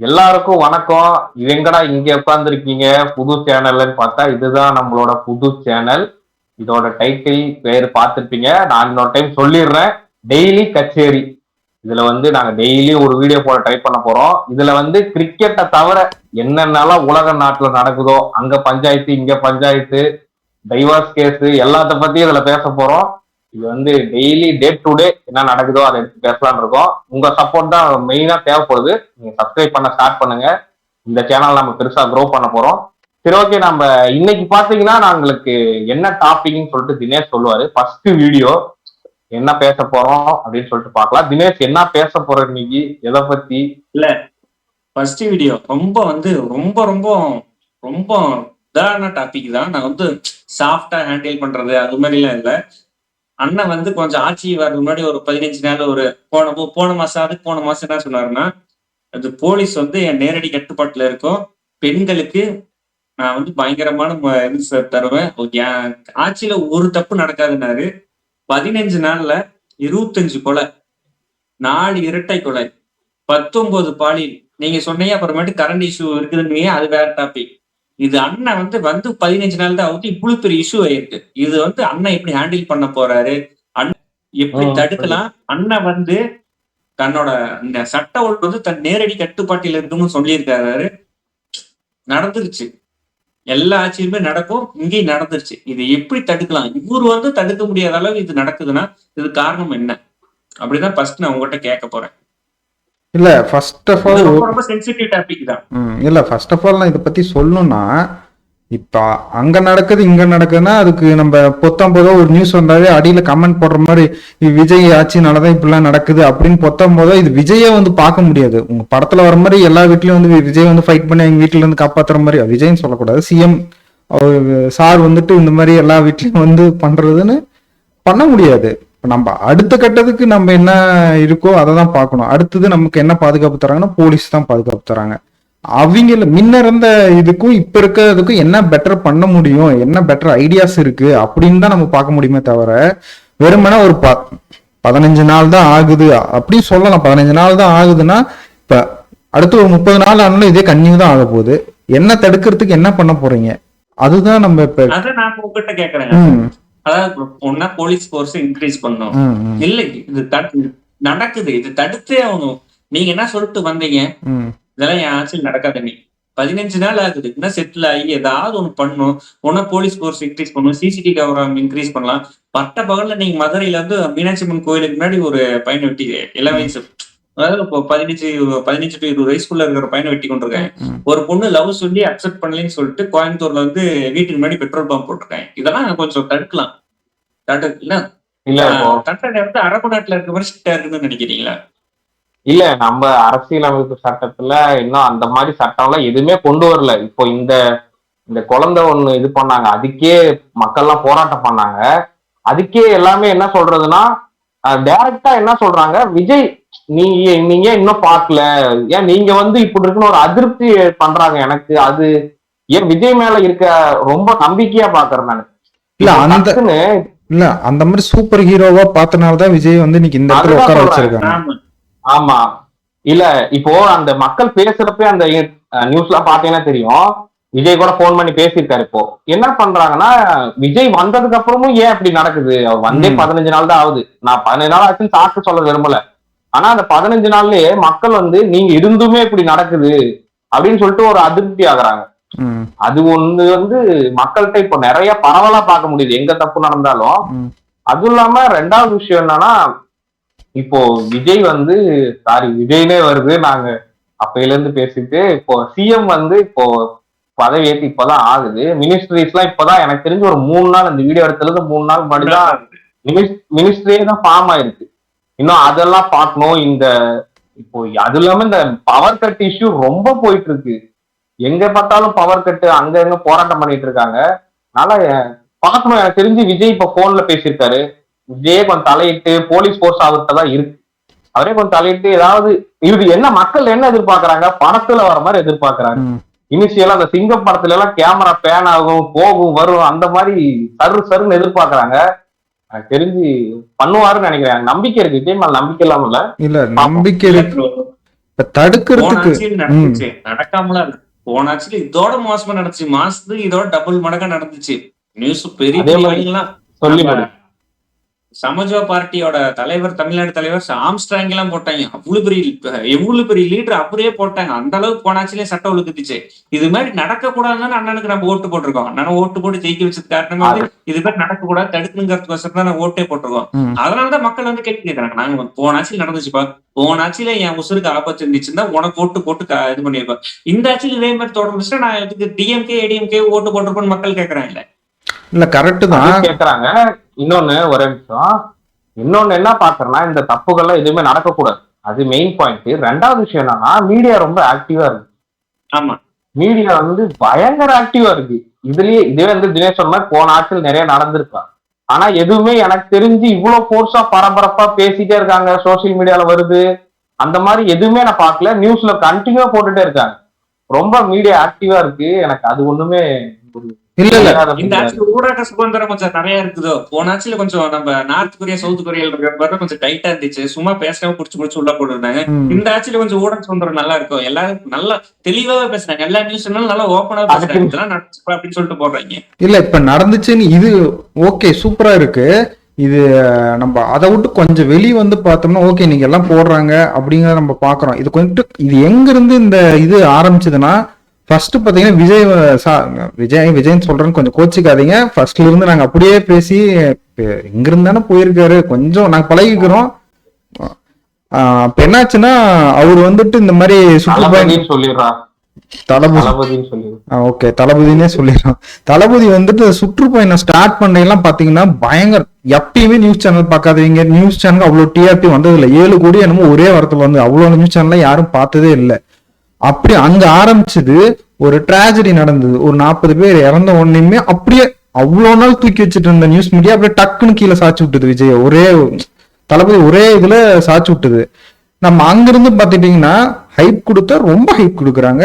எல்லாருக்கும் வணக்கம். எங்கடா இங்க உட்கார்ந்துருக்கீங்க புது சேனல்னு பார்த்தா இதுதான் நம்மளோட புது சேனல். இதோட டைட்டில் பேர் பார்த்துருப்பீங்க. நான் இன்னொரு டைம் சொல்லிடுறேன். டெய்லி கச்சேரி. இதுல நாங்க டெய்லி ஒரு வீடியோ போட ட்ரை பண்ண போறோம். இதுல கிரிக்கெட்டை தவிர என்னென்னலாம் உலக நாட்டுல நடக்குதோ, அங்க பஞ்சாயத்து இங்க பஞ்சாயத்து, டைவர்ஸ் கேஸ் எல்லாத்த பத்தியும் இதுல பேச போறோம். இது டெய்லி டே டு டே என்ன நடக்குதோ அதை எடுத்து பேசலாம்னு இருக்கோம். உங்க சப்போர்ட் தான் மெயினா தேவைப்படுது. நீங்க சப்ஸ்கிரைப் பண்ண ஸ்டார்ட் பண்ணுங்க. இந்த சேனல் நம்ம பெருசா க்ரோ பண்ண போறோம். சரி, ஓகே. நம்ம இன்னைக்கு பாத்தீங்கன்னா நாங்களுக்கு என்ன டாபிக்னு சொல்லிட்டு தினேஷ் சொல்லுவாரு. ஃபர்ஸ்ட் வீடியோ என்ன பேச போறோம் அப்படின்னு சொல்லிட்டு பார்க்கலாம். தினேஷ் என்ன பேச போற இன்னைக்கு, எதை பத்தி? இல்ல, ஃபர்ஸ்ட் வீடியோ ரொம்ப ரொம்ப ரொம்ப ரொம்ப இதான டாபிக் தான். நான் சாஃப்டா ஹேண்டில் பண்றது அது மாதிரி எல்லாம் இல்ல. அண்ணன் கொஞ்சம் ஆட்சி வர்றது முன்னாடி ஒரு 15 நாள் ஒரு போன மாசம் என்ன சொன்னாருன்னா, அது போலீஸ் என் நேரடி கட்டுப்பாட்டுல இருக்கும். பெண்களுக்கு நான் பயங்கரமான தருவேன். என் ஆட்சியில ஒரு தப்பு நடக்காதுன்னாரு. 15 நாள்ல 25 கொலை, 4 இரட்டை கொலை, 19 பாலியல். நீங்க சொன்னீங்க அப்புறமேட்டு கரண்ட் இஷ்யூ இருக்குதுன்னு, அது வேற டாபிக். இது அண்ணன் வந்து 15 நாள் தான் ஆகுது, இவ்வளவு பெரிய இஷ்யூ ஆயிருக்கு. இது அண்ணன் எப்படி ஹேண்டில் பண்ண போறாரு, அண்ணன் எப்படி தடுக்கலாம்? அண்ணன் தன்னோட இந்த சட்ட ஒழுங்கு தன் நேரடி கட்டுப்பாட்டில் இருக்குன்னு சொல்லியிருக்காரு. நடந்துருச்சு. எல்லா ஆட்சியுமே நடக்கும், இங்கேயும் நடந்துருச்சு. இது எப்படி தடுக்கலாம்? இவரு தடுக்க முடியாத அளவு இது நடக்குதுன்னா இது காரணம் என்ன? அப்படிதான் ஃபர்ஸ்ட் நான் உங்ககிட்ட கேட்க போறேன். இல்ல ஃபர்ஸ்ட் ஆஃப் ஆல் ரொம்ப சென்சிட்டிவ் டாபிக் தான். இல்ல ஃபர்ஸ்ட் ஆஃப் ஆல் நான் இதை பத்தி சொல்லணும்னா, இப்ப அங்க நடக்குது இங்க நடக்குதுன்னா அதுக்கு நம்ம பொத்தம்போதோ ஒரு நியூஸ் வந்தாலே அடியில கமெண்ட் போடுற மாதிரி விஜய் ஆட்சினாலதான் இப்படிலாம் நடக்குது அப்படின்னு பொத்தம்போதோ இது விஜயே பார்க்க முடியாது. உங்க படத்துல வர மாதிரி எல்லா வீட்லயும் விஜய் ஃபைட் பண்ணி எங்க வீட்டுல இருந்து காப்பாத்துற மாதிரி, விஜய்னு சொல்லக்கூடாது, சிஎம் சார் இந்த மாதிரி எல்லா வீட்லயும் பண்றதுன்னு பண்ண முடியாது. நம்ம அடுத்த கட்டத்துக்கு நம்ம என்ன இருக்கோ அதை தான் பார்க்கணும். அடுத்தது நமக்கு என்ன பாதுகாப்பு தராங்கன்னா போலீஸ் தான் பாதுகாப்பு தராங்க. அவங்கள முன்ன இருந்த இதுக்கும் இப்ப இருக்கிறதுக்கும் என்ன பெட்டர் பண்ண முடியும், என்ன பெட்டர் ஐடியாஸ் இருக்கு அப்படின்னு தான் நம்ம பார்க்க முடியுமே தவிர வெறுமனே ஒரு 15 நாள் தான் ஆகுது அப்படின்னு சொல்லலாம். 15 நாள் தான் ஆகுதுன்னா இப்ப அடுத்து ஒரு 30 நாள் ஆனாலும் இதே கன்னியூ தான் ஆக போகுது. என்ன தடுக்கிறதுக்கு என்ன பண்ண போறீங்க? அதுதான் நம்ம இப்ப நான் உங்ககிட்ட கேக்குறேன். அதாவது ஒன்னா போலீஸ் போர்ஸ் இன்க்ரீஸ் பண்ணும். இல்ல இது நடக்குது, இது தடுத்தே ஆகணும். நீங்க என்ன சொல்லிட்டு வந்தீங்க? இதெல்லாம் என் ஆட்சியில் நடக்காத. நீ 15 நாள் ஆகுது, என்ன செட்டில் ஆகி ஏதாவது ஒண்ணு பண்ணும். ஒன்னா போலீஸ் போர்ஸ் இன்க்ரீஸ் பண்ணும், சிசிடிவி கேமரா இன்க்ரீஸ் பண்ணலாம். பட்ட பகல்ல நீங்க மதுரையில மீனாட்சி அம்மன் கோயிலுக்கு முன்னாடி ஒரு பையனை வெட்டி, இளம் வயசு, அதாவது இப்போ 15 to 20 வயசுக்குள்ள இருக்கிற பையனை வெட்டி கொண்டிருக்காங்க. ஒரு பொண்ணு லவ் சொல்லி அக்செப்ட் பண்ணலன்னு சொல்லிட்டு கோயம்புத்தூர்ல வீட்டுக்கு முன்னாடி பெட்ரோல் பம்ப் போட்டிருக்காங்க. இதெல்லாம் கொஞ்சம் தடுக்கலாம். தண்டனை அரபு நாட்டுல இருக்க மாதிரி ஸ்ட்ரிக்டா இருக்குன்னு நினைக்கிறீங்களா? இல்ல, நம்ம அரசியலமைப்பு சட்டத்துல இன்னும் அந்த மாதிரி சட்டம் எல்லாம் எதுவுமே கொண்டு வரல. இப்போ இந்த குழந்தை ஒண்ணு இது பண்ணாங்க, அதுக்கே மக்கள்லாம் போராட்டம் பண்ணாங்க. அதுக்கே எல்லாமே என்ன சொல்றதுன்னா, டைரக்டா என்ன சொல்றாங்க, விஜய் நீங்க இன்னும் பார்க்கல, ஏன் நீங்க இப்படி இருக்குன்னு ஒரு அதிருப்தி பண்றாங்க. எனக்கு அது ஏன் விஜய் மேல இருக்க ரொம்ப நம்பிக்கையா பாக்குறேன் நான். இல்ல அந்த மாதிரி சூப்பர் ஹீரோவா பார்த்தனாலதான் விஜய் இன்னைக்கு இந்த இடத்துல உட்கார வச்சிருக்காங்க. ஆமா, இல்ல இப்போ அந்த மக்கள் பேசுறப்ப அந்த நியூஸ்ல பாத்தீங்கன்னா தெரியும், விஜய் கூட போன் பண்ணி பேசியிருக்காரு. இப்போ என்ன பண்றாங்கன்னா, விஜய் வந்ததுக்கு அப்புறமும் ஏன் இப்படி நடக்குது, அவர் வந்தே 15 நாள் தான் ஆகுது. நான் 15 நாள் ஆச்சுன்னு சாப்பிட்டு சொல்ல விரும்பல. ஆனா அந்த 15 நாள்லயே மக்கள் நீங்க இருந்துமே இப்படி நடக்குது அப்படின்னு சொல்லிட்டு ஒரு அதிருப்தி ஆகுறாங்க. அது ஒண்ணு மக்கள்கிட்ட இப்போ நிறைய பரவலா பார்க்க முடியுது, எங்க தப்பு நடந்தாலும். அதுவும் இல்லாம ரெண்டாவது விஷயம் என்னன்னா, இப்போ விஜய் விஜய்னே வருது, நாங்க அப்பையில இருந்து பேசிட்டு, இப்போ சிஎம் இப்போ பதவி ஏற்றி இப்பதான் ஆகுது. மினிஸ்ட்ரிஸ் எல்லாம் இப்பதான் எனக்கு தெரிஞ்சு ஒரு 3 நாள், இந்த வீடியோ எடுத்துல இருந்து 3 நாள் முன்னாடிதான் மினிஸ்ட்ரியே தான் ஃபார்ம் ஆயிருக்கு. இன்னும் அதெல்லாம் பார்க்கணும். இப்போ அது இல்லாம இந்த பவர் கட் இஷ்யூ ரொம்ப போயிட்டு இருக்கு. எங்க பார்த்தாலும் பவர் கட்டு, அங்க எங்க போராட்டம் பண்ணிட்டு இருக்காங்க. அதனால பார்க்கணும். எனக்கு தெரிஞ்சு விஜய் இப்ப போன்ல பேசியிருக்காரு. விஜயே கொஞ்சம் தலையிட்டு, போலீஸ் போர்ஸ் அவர்கிட்ட தான் இருக்கு, அவரே கொஞ்சம் தலையிட்டு ஏதாவது இது என்ன மக்கள் என்ன எதிர்பார்க்கறாங்க, படத்துல வர மாதிரி எதிர்பார்க்கறாங்க. இனிஷியலா அந்த சிங்கம் படத்துல எல்லாம் கேமரா பேன் ஆகும், போகும், வரும், அந்த மாதிரி சருன்னு எதிர்பார்க்கறாங்க. எனக்கு தெரிஞ்சு பண்ணுவாருன்னு நினைக்கிறேன். நம்பிக்கை இருக்கு, விஜய் மேல நம்பிக்கை இல்லாம இல்ல நம்பிக்கை இருக்கு. இப்ப தடுக்கிறதுக்கு போனாட்சியில் நடந்துச்சு, நடக்காமலாம் இருக்கு. போனாட்சியில இதோட மோசமா நடந்துச்சு, மாசத்துக்கு இதோட டபுள் மடங்கா நடந்துச்சு. நியூஸ் பெரிய அதே பெரிய மாதிரி ஆளுங்கெல்லாம் சொல்லி நம்ம முடி. சமாஜ்வா பார்ட்டியோட தலைவர், தமிழ்நாடு தலைவர் ஆம்ஸ்ட்ராங் எல்லாம் போட்டாங்க. எவ்வளவு பெரிய லீடர் அப்படியே போட்டாங்க. அந்த அளவுக்கு போனாச்சுலயே சட்டம் ஒழுங்குச்சு. இது மாதிரி நடக்க கூடாதுன்னு அண்ணனுக்கு நம்ம ஓட்டு போட்டிருக்கோம். அண்ணனை ஓட்டு போட்டு ஜெயிக்க வச்சது காரணமே வந்து இது மாதிரி நடக்க கூடாது தடுக்கணுங்கிறதுக்கோசரம் தான் நான் ஓட்டே போட்டிருக்கோம். அதனாலதான் மக்கள் வந்து கேள்வி கேட்கறாங்க. நாங்க போனாச்சில் நடந்துச்சுப்பா, போனாச்சில என் உசுருக்கு ஆபத்து இருந்துச்சுன்னா உனக்கு ஓட்டு போட்டு இது பண்ணிருப்பேன். இந்த ஆட்சியில் இதே மாதிரி தொடர்ந்துச்சுன்னா நான் இதுக்கு டிஎம்கே ஏடிஎம்கே ஓட்டு போட்டிருப்பேன்னு மக்கள் கேட்கறாங்க. இல்ல கரெக்ட் தான் கேக்குறாங்க. இன்னொன்னு ஒரே நிமிஷம், இன்னொன்னு என்ன பாக்குறேன்னா, இந்த தப்புகள்லாம் எதுவுமே நடக்கக்கூடாது, அது மெயின் பாயிண்ட். ரெண்டாவது விஷயம் என்னன்னா, மீடியா ரொம்ப ஆக்டிவா இருக்கு. ஆமா, மீடியா வந்து பயங்கர ஆக்டிவா இருக்கு. இதுவே வந்து தினேஷ் சொன்ன மாதிரி போன ஆட்சியில் நிறைய நடந்திருக்கா. ஆனா எதுவுமே எனக்கு தெரிஞ்சு இவ்வளவு போர்ஸா பரபரப்பா பேசிட்டே இருக்காங்க, சோசியல் மீடியால வருது, அந்த மாதிரி எதுவுமே நான் பார்க்கல. நியூஸ்ல கண்டினியூவா போட்டுட்டே இருக்காங்க. ரொம்ப மீடியா ஆக்டிவா இருக்கு. எனக்கு அது ஒண்ணுமே இல்ல இந்த ஆட்சியில் ஊடக சுதந்திரம் கொஞ்சம் நிறைய இருக்குதோ. போன ஆட்சியில கொஞ்சம் நம்ம நார்த் கொரியா சவுத் கொரியா இருக்கிற கொஞ்சம் டைட்டா இருந்துச்சு, சும்மா பேசாம புடிச்சு உள்ள போட்டுருந்தாங்க. இந்த ஆட்சியில கொஞ்சம் ஊடக சுதந்திரம் நல்லா இருக்கும், எல்லாரும் நல்லா தெளிவாவே பேசுறாங்க, எல்லா நியூஸ் நல்லா ஓப்பனா பேசுறாங்க, இதெல்லாம் நடந்துச்சு அப்படின்னு சொல்லிட்டு போடுறாங்க. இல்ல இப்ப நடந்துச்சுன்னு இது ஓகே சூப்பரா இருக்கு. இது நம்ம அதை விட்டு கொஞ்சம் வெளியே வந்து பார்த்தோம்னா ஓகே நீங்க எல்லாம் போடுறாங்க அப்படிங்கிறத நம்ம பாக்குறோம். இது கொஞ்சம் இது எங்க இருந்து இந்த இது ஆரம்பிச்சதுன்னா, ஃபர்ஸ்ட் பாத்தீங்கன்னா விஜய்ன்னு சொல்றேன்னு கொஞ்சம் கோச்சிக்காதீங்க. ஃபர்ஸ்ட்ல இருந்து நாங்க அப்படியே பேசி எங்க இருந்தானே போயிருக்காரு, கொஞ்சம் நாங்க பழகிக்கிறோம். இப்ப என்னாச்சுன்னா அவர் வந்துட்டு இந்த மாதிரி சுற்றுப்பயணம் சொல்லிடுறான், ஓகே தளபதினே சொல்லிடுறோம். தளபதி வந்துட்டு சுற்றுப்பயணம் ஸ்டார்ட் பண்ணலாம் பாத்தீங்கன்னா பயங்கர, எப்பயுமே நியூஸ் சேனல் பார்க்காதவங்க, நியூஸ் சேனல் அவ்வளவு டிஆர்பி வந்தது இல்லை. 7 கோடி என்னமோ ஒரே வாரத்துல வந்து அவ்வளவு நியூஸ் சேனல்ல யாரும் பார்த்ததே இல்லை. அப்படி அங்க ஆரம்பிச்சது ஒரு டிராஜடி நடந்தது, ஒரு 40 பேர் இறந்த உடனேயுமே அப்படியே அவ்வளவு நாள் தூக்கி வச்சுட்டு இருந்த நியூஸ் மீடியா அப்படியே டக்குன்னு கீழே சாச்சு விட்டுது. விஜய் ஒரே தளபதி ஒரே இதுல சாச்சு விட்டுது. நம்ம அங்கிருந்து பாத்துட்டீங்கன்னா ஹைப் கொடுத்தா ரொம்ப ஹைப் கொடுக்குறாங்க,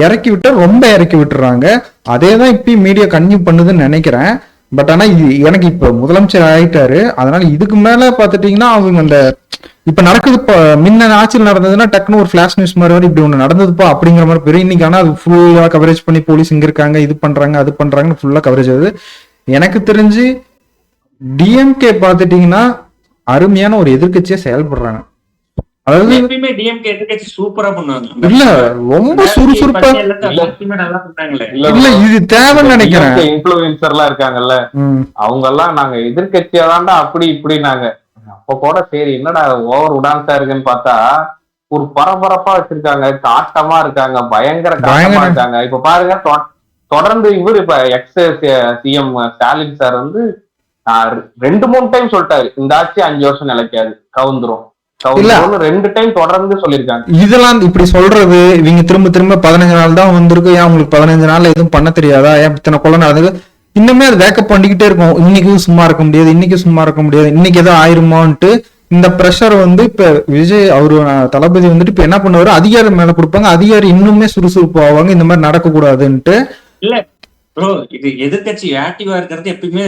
இறக்கி விட்டா ரொம்ப இறக்கி விட்டுறாங்க. அதேதான் இப்பயும் மீடியா கன்டினியூ பண்ணுதுன்னு நினைக்கிறேன். பட் ஆனா இது எனக்கு இப்ப முதலமைச்சர் ஆயிட்டாரு, அதனால இதுக்கு மேல பாத்துட்டீங்கன்னா அவங்க அந்த இப்ப நடக்குது, முன்ன ஆட்சியில் நடந்ததுன்னா டக்குன்னு ஒரு பிளாஷ் நியூஸ் மாதிரி இப்படி ஒண்ணு நடந்ததுப்பா அப்படிங்கிற மாதிரி பெரிய. இன்னைக்கு ஆனா அது ஃபுல்லா கவரேஜ் பண்ணி போலீஸ் இங்க இருக்காங்க, இது பண்றாங்க அது பண்றாங்கன்னு ஃபுல்லா கவரேஜ் ஆகுது. எனக்கு தெரிஞ்சு டிஎம்கே பாத்துட்டீங்கன்னா அருமையான ஒரு எதிர்கட்சியா செயல்படுறாங்க. அதாவது எப்பயுமே டிஎம்கே எதிர்க்கட்சி சூப்பரா பண்ணுவாங்க, இல்ல ரொம்ப சுறுசுறுப்பா இல்ல இது தேவைன்னு நினைக்கிறேன். இன்ஃப்ளூயன்சர்லாம் இருக்காங்கல்ல, அவங்க எல்லாம் நாங்க எதிர்கட்சியா தாண்டா அப்படி இப்படினாங்க. அப்ப கூட சரி என்னடா ஓவர் உடான்ஸா இருக்குன்னு பார்த்தா ஒரு பரபரப்பா வச்சிருக்காங்க, காட்டமா இருக்காங்க, பயங்கர காட்டமா இருக்காங்க. இப்ப பாருங்க தொடர்ந்து இவர் இப்ப எக்ஸ் சிஎம் ஸ்டாலின் சார் வந்து 2-3 டைம் சொல்லிட்டாரு, இந்த ஆட்சி 5 வருஷம் நிலைக்காது, கவுந்துரும் 2 டைம் தொடர்ந்து சொல்லிருக்காங்க. இதெல்லாம் இப்படி சொல்றது இவங்க திரும்ப திரும்ப 15 நாள் தான் வந்திருக்கு, ஏன் உங்களுக்கு 15 நாள்ல எதுவும் பண்ண தெரியாதா, ஏன் இத்தனை கொலை நடந்தது, இன்னுமே அது வேக்கப் பண்ணிக்கிட்டே இருக்கும். இன்னைக்கு சும்மா இருக்க முடியாது, இன்னைக்கு சும்மா இருக்க முடியாது, இன்னைக்கு ஏதோ ஆயிருமான்ட்டு இந்த பிரஷர் வந்து இப்ப விஜய் அவரு தளபதி வந்துட்டு இப்ப என்ன பண்ணுவாரு, அதிகாரி மேல கொடுப்பாங்க, அதிகாரி இன்னுமே சுறுசுறுப்பு ஆவாங்க இந்த மாதிரி நடக்க கூடாதுன்ட்டு. இல்ல ப்ரோ, இது எதிர்கட்சி ஆக்டிவா இருக்கிறது எப்பயுமே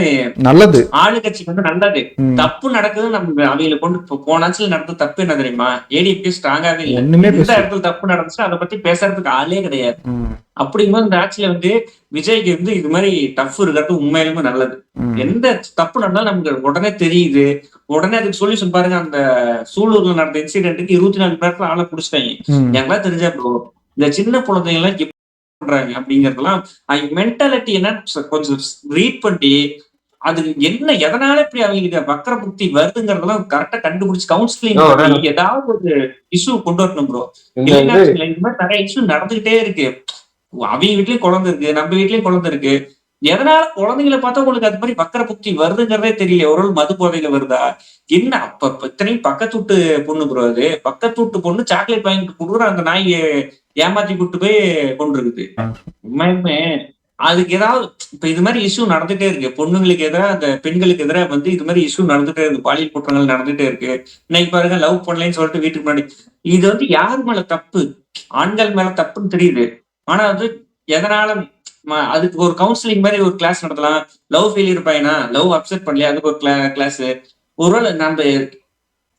நல்லது, ஆளுங்கட்சிக்கு வந்து நல்லது. தப்பு நடக்குது நம்ம அவையில கொண்டு போனாச்சுல நடந்தது தப்பு என்ன தெரியுமா, ஏடிஎம்கே ஸ்ட்ராங்காவே இல்லை, எந்த இடத்துல தப்பு நடந்துச்சு அதை பத்தி பேசுறதுக்கு ஆளே கிடையாது. அப்படிங்கும்போது இந்த ஆட்சியில வந்து விஜய்க்கு வந்து இது மாதிரி டஃப் இருக்கிறது உண்மையிலுமே நல்லது. எந்த தப்பு நடந்தாலும் நமக்கு உடனே தெரியுது, உடனே அதுக்கு சொல்யூஷன் பாருங்க. அந்த சூலூர்ல நடந்த இன்சிடென்ட்டுக்கு 24 மணி நேரத்துல ஆளை புடிச்சிட்டாங்க. எனக்குலாம் தெரிஞ்சா ப்ரோ இந்த சின்ன குழந்தைங்க எல்லாம் பண்றாங்க அப்படிங்கறதெல்லாம் மென்டாலிட்டி என்ன கொஞ்சம் ரீட் பண்ணி அது என்ன எதனால இப்படி அவங்களுக்கு வக்கர புத்தி வருதுங்கிறதெல்லாம் கரெக்டா கண்டுபிடிச்சு கவுன்சிலிங் பண்ணி ஏதாவது ஒரு இஷ்யூ கொண்டு வரணும் ப்ரோ. இந்த மாதிரி நிறைய இஷ்யூ நடந்துகிட்டே இருக்கு. அவங்க வீட்லயும் குழந்தை இருக்கு, நம்ம வீட்லயும் குழந்தை இருக்கு. எதனால குழந்தைங்களை பார்த்தா உங்களுக்கு அது மாதிரி வக்கர புத்தி வருதுங்கிறதே தெரியல. ஒரு மது போதையில வருதா என்ன? அப்ப இத்தனையும் பக்கத்து வீட்டு பொண்ணு ப்ரோ, அது பக்கத்து வீட்டு பொண்ணு சாக்லேட் வாங்கிட்டு கொடுக்குற அந்த நாய் ஏமாத்தி கூட்டு போய் கொண்டு இருக்குது. உண்மையுமே அதுக்கு ஏதாவது இப்ப இது மாதிரி இஷ்யூ நடந்துட்டே இருக்கு. பொண்ணுங்களுக்கு எதிராக அந்த பெண்களுக்கு எதிராக வந்து இது மாதிரி இஷ்யூ நடந்துட்டே இருக்கு, பாலியல் குற்றங்கள் நடந்துட்டே இருக்கு. இன்னைக்கு பாருங்க லவ் பண்ணலன்னு சொல்லிட்டு வீட்டுக்கு முன்னாடி, இது வந்து யார் மேல தப்பு? ஆண்கள் மேல தப்புன்னு தெரியுது. ஆனா வந்து எதனால அதுக்கு ஒரு கவுன்சிலிங் மாதிரி ஒரு கிளாஸ் நடத்தலாம். லவ் ஃபெயிலியர் பையனா, லவ் அப்செட் பண்ணலையா, அதுக்கு ஒரு கிளாஸ். ஒருவேளை நம்ம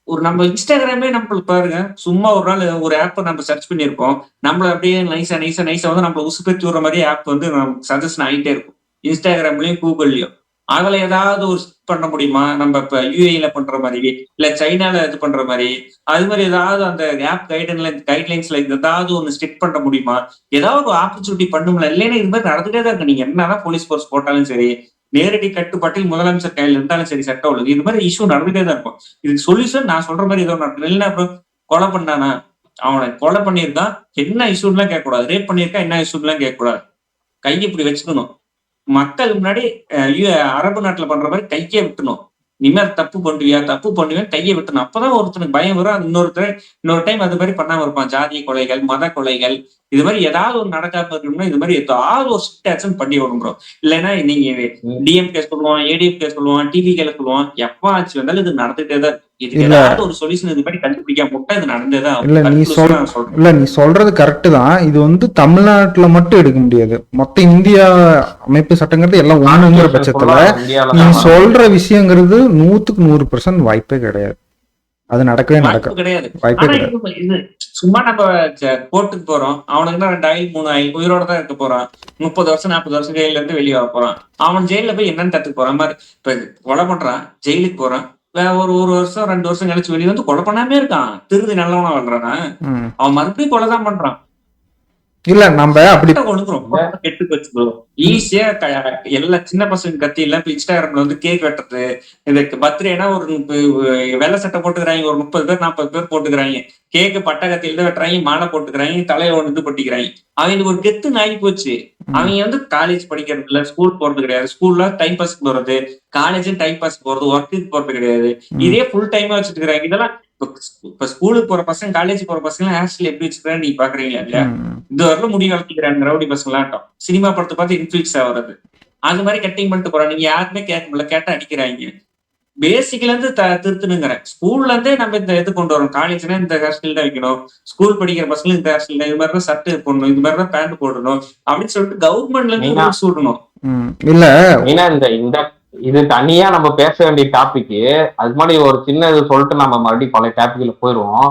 ஒரு நம்ம இன்ஸ்டாகிராமே நம்மளுக்கு பாருங்க, சும்மா ஒரு நாள் ஒரு ஆப்ப நம்ம சர்ச் பண்ணியிருப்போம். நம்மள அப்படியே நைஸா வந்து நம்மள உசுப்பேத்தி விடுற மாரி ஆப் வந்து நமக்கு சஜஷன் ஆயிட்டே இருக்கும். இன்ஸ்டாகிராம்லயும், கூகுள்லயும். அதுல ஏதாவது ஒரு ஸ்கிப் பண்ண முடியுமா? நம்ம இப்ப யுஏஇல பண்ற மாரி, இல்ல சைனால இது பண்ற மாரி, அது மாரி ஏதாவது அந்த ஆப் கைட்லைன்ஸ்ல ஏதாவது ஒண்ணு ஸ்டிக் பண்ண முடியுமா? ஏதாவது ஒரு ஆப்பர்ச்சுனிட்டி பண்ணும்ல. இல்லைன்னா இது மாரி நடந்துட்டே தான் இருக்கு. நீங்க என்னதான் போலீஸ் ஃபோர்ஸ் போட்டாலும் சரி, நேரடி கட்டுப்பாட்டில் முதலமைச்சர் கையில இருந்தாலும் சரி சட்ட ஒழுங்கு. இது மாதிரி இஷ்யூ நடந்துட்டே தான் இருக்கும். இதுக்கு சொல்யூஷன் நான் சொல்ற மாதிரி ஏதோ நடக்கும். இல்லைன்னா அப்புறம் கொலை பண்ணானா? அவனை கொலை பண்ணியிருக்கான். என்ன இஷ்யூன்லாம் கேட்கக்கூடாது. ரேப் பண்ணியிருக்கா என்ன இஷ்யூன்லாம் கேட்கக்கூடாது. கை இப்படி வச்சுக்கணும். மக்கள் முன்னாடி அரபு நாட்டுல பண்ற மாதிரி கையை விட்டணும். இனிமேல் தப்பு பண்ணுவியா தப்பு பண்ணுவேன் கையை விட்டணும். அப்பதான் ஒருத்தனுக்கு பயம் வரும். அது இன்னொரு டைம் அது மாதிரி பண்ணாம இருப்பான். ஜாதிய கொலைகள், மத கொலைகள், இது மாதிரி ஏதாவது ஒரு நடக்காம இருக்கணும்னா இது மாதிரி ஏதாவது ஒரு ஸ்ட்ரிக்ட் ஆக்ஷன் பண்ணி வரும் ப்ரோ. இல்லைன்னா நீங்க டிஎம்கே சொல்லுவான், ஏடிஎம்கே சொல்லுவான், டிவிகேல சொல்லுவான், எப்ப ஆச்சு வந்தாலும் இது நடந்துட்டே தான் இருக்கு. இதுக்கு ஏதாவது ஒரு சொல்யூஷன் இது மாதிரி கண்டுபிடிக்காம விட்டா இது நடந்தேதான் இல்ல நீ சொல்றது கரெக்ட் தான். இது வந்து தமிழ்நாட்டுல மட்டும் எடுக்க முடியாது. மொத்த இந்தியா அமைப்பு சட்டங்கிறது எல்லாம் ஒண்ணுங்கிற பட்சத்துல நீ சொல்ற விஷயங்கிறது 100% வாய்ப்பே கிடையாது. அது நடக்கவே கிடையாது. வாய்ப்பே கிடையாது. சும்மா நம்ம கோர்ட்டுக்கு போறோம். அவனுக்கு 2 ஆயில் 3 ஆயில் உயிரோட தான் இருக்க போறான். 30 வருஷம் 40 வருஷம் ஜெயில இருந்து வெளியே வர போறான். அவன் ஜெயில போய் என்னன்னு கத்துக்க போறான் மாதிரி. இப்ப கொலை பண்றான், ஜெயிலுக்கு போறான். ஒரு வருஷம் 2 வருஷம் கழிச்சு வெளியே வந்து கொலை பண்ணாமே இருக்கான். திருதி நல்லவனா வாழ்றானா? அவன் மறுபடியும் கொலைதான் பண்றான். இல்ல நம்ம அப்படி கெட்டு போச்சு. ஈஸியா எல்லா சின்ன பசங்க கத்தி இல்ல. இப்ப இன்ஸ்டாகிராம்ல வந்து கேக் வெட்டுறது, இதுக்கு பர்த்டேனா ஒரு வெள்ளை சட்டை போட்டுக்கிறாங்க. ஒரு 30 பேர் 40 பேர் போட்டுக்கிறாங்க. கேக்கு பட்டை கத்தியில தான் வெட்டுறாங்க, மாலை போட்டுக்கிறாங்க, தலையில ஒன்று இது பட்டிக்கிறாங்க. அவங்களுக்கு ஒரு கெத்து நாகி போச்சு. அவங்க வந்து காலேஜ் படிக்கிறது இல்ல, ஸ்கூல் போறது கிடையாது. ஸ்கூல்ல டைம் பாஸ் போறது, காலேஜும் டைம் பாஸ் போறது, ஒர்க்குக்கு போறது கிடையாது. இதே ஃபுல் டைமா வச்சுட்டு இருக்கிறாங்க. இதெல்லாம் இப்ப ஸ்கூலுக்கு போற பசங்க, காலேஜ் போற பசங்க ஹேர் ஸ்டைல் எப்படி வச்சுக்கிறான்னு நீ பாக்குறீங்க இல்லையா? இது வரலாம் முடி வளர்த்திக்கிறாங்க ரவுடி பசங்களாட்டம். சினிமா படத்தை பார்த்து இன்ஃபுளுன்ஸ் ஆகுறது. அது மாதிரி கட்டிங் பண்ணிட்டு போறாங்க. நீங்க யாருமே கேட்க முடியல, கேட்டா அடிக்கிறாங்க. பேசிக்ல இருந்து திருத்தணுங்கிறேன். ஸ்கூல்ல இருந்தே நம்ம இந்த இது கொண்டு வரோம். காலேஜ்னா இந்த ஹேர் ஸ்டைல் தான் வைக்கணும், ஸ்கூல் படிக்கிற பசங்களும் இந்த ஹேர் ஸ்டைல், இது மாதிரிதான் சட்டை போடணும், இது மாதிரிதான் பேண்ட் போடணும் அப்படின்னு சொல்லிட்டு கவர்மெண்ட்ல இருந்து ரூல்ஸ் விடணும். இல்ல இந்த இது தனியா நம்ம பேச வேண்டிய டாபிக். அது மாதிரி ஒரு சின்ன இது சொல்லிட்டு நம்ம மறுபடியும் பழைய டாபிக்ல போயிடுவோம்.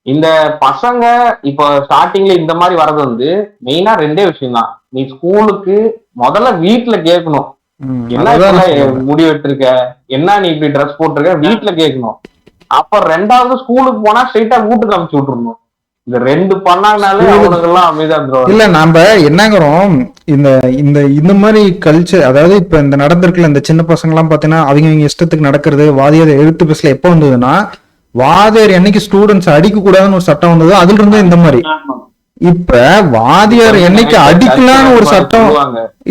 இந்த பசங்க இப்போ ஸ்டார்டிங்ல இந்த மாதிரி வர்றது வந்து மெயினா 2 விஷயம் தான். நீ ஸ்கூலுக்கு முதல்ல வீட்டுல கேட்கணும், என்ன முடி வெட்டிருக்க, என்ன நீ இப்படி ட்ரெஸ் போட்டிருக்க, வீட்டுல கேட்கணும். அப்ப 2வது ஸ்கூலுக்கு போனா ஸ்ட்ரெயிட்டா வீட்டுக்கு அனுப்பிச்சு விட்டுருணும். இந்த 2 பண்ணாங்கனாலே அவனுக்கெல்லாம் அமைதியா இருந்துரும். இல்ல நாம என்னங்கிறோம், இந்த மாதிரி கல்ச்சர், அதாவது இப்ப இந்த நடந்திருக்குல இந்த சின்ன பசங்க எல்லாம் பாத்தீங்கன்னா அவங்க இஷ்டத்துக்கு நடக்கிறது. வாதியார் எழுத்து பேசல எப்ப வந்ததுன்னா, வாதியார் என்னைக்கு ஸ்டூடெண்ட்ஸ் அடிக்க கூடாதுன்னு ஒரு சட்டம் வந்ததோ அதுல இருந்து இந்த மாதிரி. இப்ப வாதியார் என்னைக்கு அடிக்கலான்னு ஒரு சட்டம்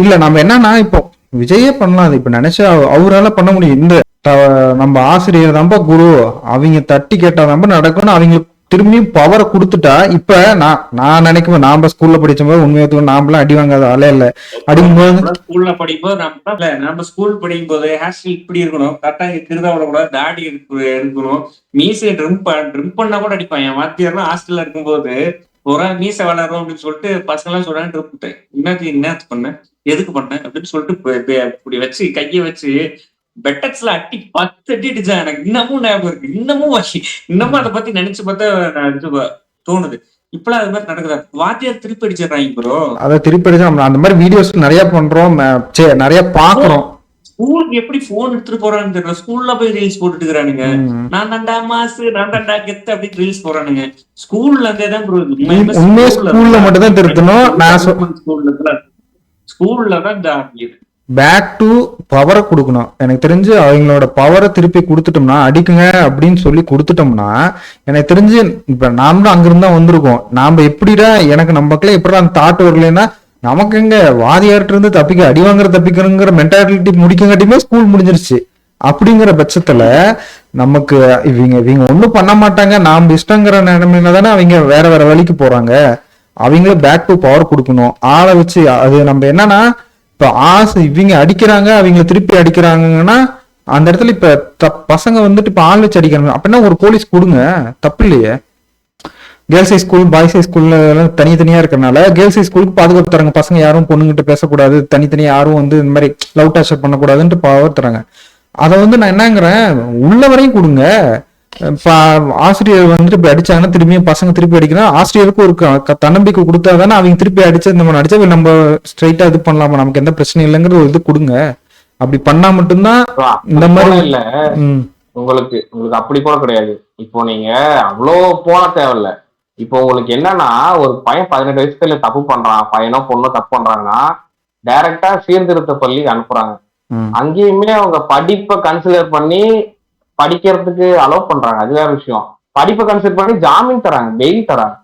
இல்ல. நம்ம என்னன்னா இப்போ விஜயே பண்ணலாம். இப்ப நினைச்சா அவரால பண்ண முடியும். இந்த நம்ம ஆசிரியர் தான்ப்பா குரு, அவங்க தட்டி கேட்டாதான் நடக்கணும். அவங்களுக்கு திரும்பியும் பவரை கொடுத்துட்டா, இப்ப நான் நினைக்கும்போது நாம ஸ்கூல்ல படிச்சபோது உண்மையை நாமளாம் அடி வாங்காத ஆளே இல்ல. அடிக்கும்போது ஸ்கூல்ல படிக்கும்போது நம்ம ஸ்கூல் படிக்கும் போது ஹேர் ஸ்டைல் இப்படி இருக்கணும், கரெக்டா திருதா விடக்கூடாது, தாடி எடுக்கணும், மீசை ட்ரிம் பண்ணா கூட அடிப்பான். என் வாத்தியார்லாம் ஹாஸ்டல்ல இருக்கும்போது ஒரு மீசை வளரும் அப்படின்னு சொல்லிட்டு பசங்க எல்லாம் சொல்றாங்க, ட்ரிப் என்ன பண்ண, எதுக்கு பண்ண அப்படின்னு சொல்லிட்டு இப்படி வச்சு கையை வச்சு பெட்டக்ஸ்ல அட்டி 10 அடி அடிச்சா. எனக்கு இன்னமும் ஞாபகம் இருக்கு. இன்னமும் அதை பத்தி நினைச்சு பார்த்தா தோணுது. இப்பெல்லாம் அது மாதிரி நடக்குதா? வாத்தியார் திருப்பி அடிச்சிடறாங்க ப்ரோ. அதை திருப்பி அடிச்சா அந்த மாதிரி வீடியோஸ் நிறைய பண்றோம், நிறைய பாக்குறோம். ஸ்கூலுக்கு எப்படி போன் எடுத்துட்டு போறான்னு தெரியல. ஸ்கூல்ல போய் ரீல்ஸ் போட்டுட்டு இருக்கிறானுங்க. நான் தாண்டா மாசு, நான் தாண்டா கெத்து அப்படின்னு ரீல்ஸ் போறானுங்க. ஸ்கூல்ல இருந்தே தான் ப்ரோ. உண்மையா ஸ்கூல்ல மட்டும் தான் திருத்தணும். ஸ்கூல்ல தான் பேக் டு பவரை கொடுக்கணும். எனக்கு தெரிஞ்சு அவங்களோட பவரை திருப்பி கொடுத்துட்டோம்னா, அடிக்குங்க அப்படின்னு சொல்லி கொடுத்துட்டோம்னா, எனக்கு தெரிஞ்சு இப்ப நாமளும் அங்கிருந்து தான் வந்திருக்கோம். நாம எப்படிடா எனக்கு நமக்குள்ள எப்படா அந்த தாட் வரலன்னா, நமக்கு எங்க வாதியார்ட்ட இருந்து அடி வாங்குற தப்பிக்கிறங்கிற மென்டாலிட்டி முடிக்கங்காட்டியுமே ஸ்கூல் முடிஞ்சிருச்சு. அப்படிங்கிற பட்சத்துல நமக்கு இவங்க ஒண்ணும் பண்ண மாட்டாங்க, நாம இஷ்டங்கிற நிலைமையில தானே அவங்க வேற வழிக்கு போறாங்க. அவங்கள பேக் டு பவர் கொடுக்கணும் ஆளை வச்சு. அது நம்ம என்னன்னா, இப்ப இவங்க அடிக்கிறாங்க, அவங்கள திருப்பி அடிக்கிறாங்கன்னா அந்த இடத்துல இப்ப பசங்க வந்துட்டு இப்ப ஆள் வச்சு அடிக்கிறாங்க அப்படின்னா ஒரு போலீஸ் கொடுங்க, தப்பு இல்லையே. Girls high school, boys high ஸ்கூல்ல எல்லாம் தனித்தனியா இருக்கிறனால கேர்ள்ஸ் ஹை ஸ்கூலுக்கு பாதுகாப்பு தராங்க. பசங்க யாரும் பொண்ணுகிட்ட பேசக்கூடாது, தனித்தனியா யாரும் வந்து இந்த மாதிரி லவ் டார்ச்சர் பண்ணக்கூடாதுன்ட்டு பவர் தராங்க. அதை வந்து நான் என்னங்கிறேன், உள்ள வரையும் கொடுங்க. இப்ப ஆசிரியர் வந்துட்டு இப்படி அடிச்சாங்கன்னா திரும்பியும் பசங்க திருப்பி அடிக்கணும், ஆசிரியருக்கு ஒரு தன்னம்பிக்கை கொடுத்தாதானே அவங்க திருப்பி அடிச்சு இந்த மாதிரி அடிச்சா நம்ம ஸ்ட்ரைட்டா இது பண்ணலாமா, நமக்கு எந்த பிரச்சனையும் இல்லைங்கிற ஒரு இது கொடுங்க. அப்படி பண்ணா மட்டும்தான் இந்த மாதிரி இல்ல. உங்களுக்கு அப்படி கூட கிடையாது. இப்போ நீங்க அவ்வளோ போன தேவையில்ல. இப்போ உங்களுக்கு என்னன்னா, ஒரு பையன் 18 வயசுல தப்பு பண்றான், பையனோ பொண்ணோ தப்பு பண்றாங்கன்னா டைரக்டா சீர்திருத்த பள்ளி அனுப்புறாங்க. அங்கேயுமே அவங்க படிப்பை கன்சிடர் பண்ணி படிக்கிறதுக்கு அலோவ் பண்றாங்க, அது வேற விஷயம். படிப்பை கன்சிடர் பண்ணி ஜாமீன் தராங்க, பெயில் தராங்க.